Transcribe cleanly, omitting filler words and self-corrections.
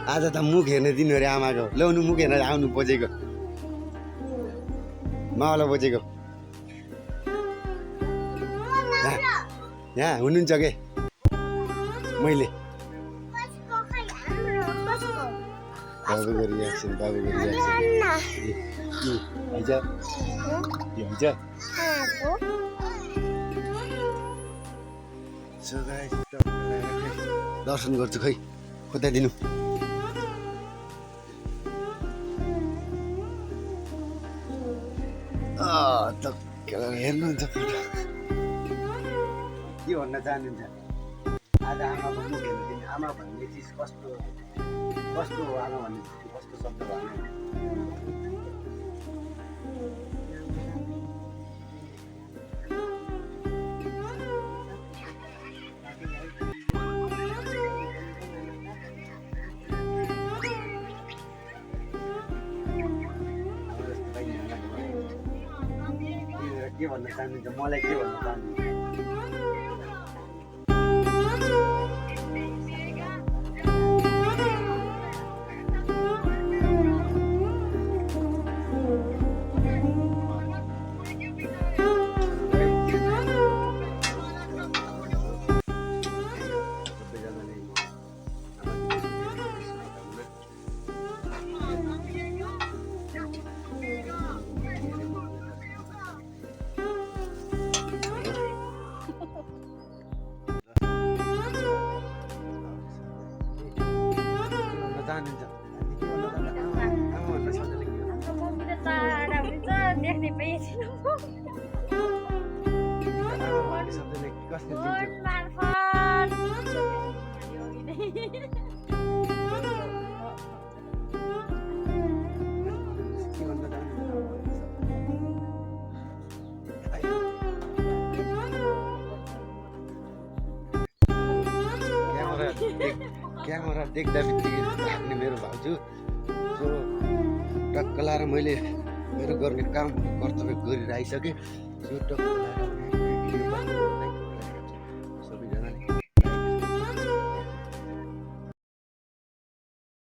आज त मुख हेर्न दिनु अरे आमाको ल्याउनु मुख हेर्न आउनु बोजेको मावला बोजेको यहाँ हुनुहुन्छ के मैले बाबुको रियाक्सन दर्शन गर्छु खै खोताइदिनु हेर्नुहुन्छ फोटो के भन्न चाहनुहुन्छ आज आमाको मुख हेर्नु दिने आमा भन्ने चिज कस्तो कस्तो हो आमा भन्ने चिज कस्तो शब्द भएन के भन्न चाहनुहुन्छ मलाई के भन्न चाहनुहुन्छ क्यामेरा देख्दा बित्तिकै भाग्ने मेरो भाउजू जो टक्क लाएर मैले मेरो गर्ने काम कर्तव्य गरेर आइसकेँ त्यो टक्क लाएर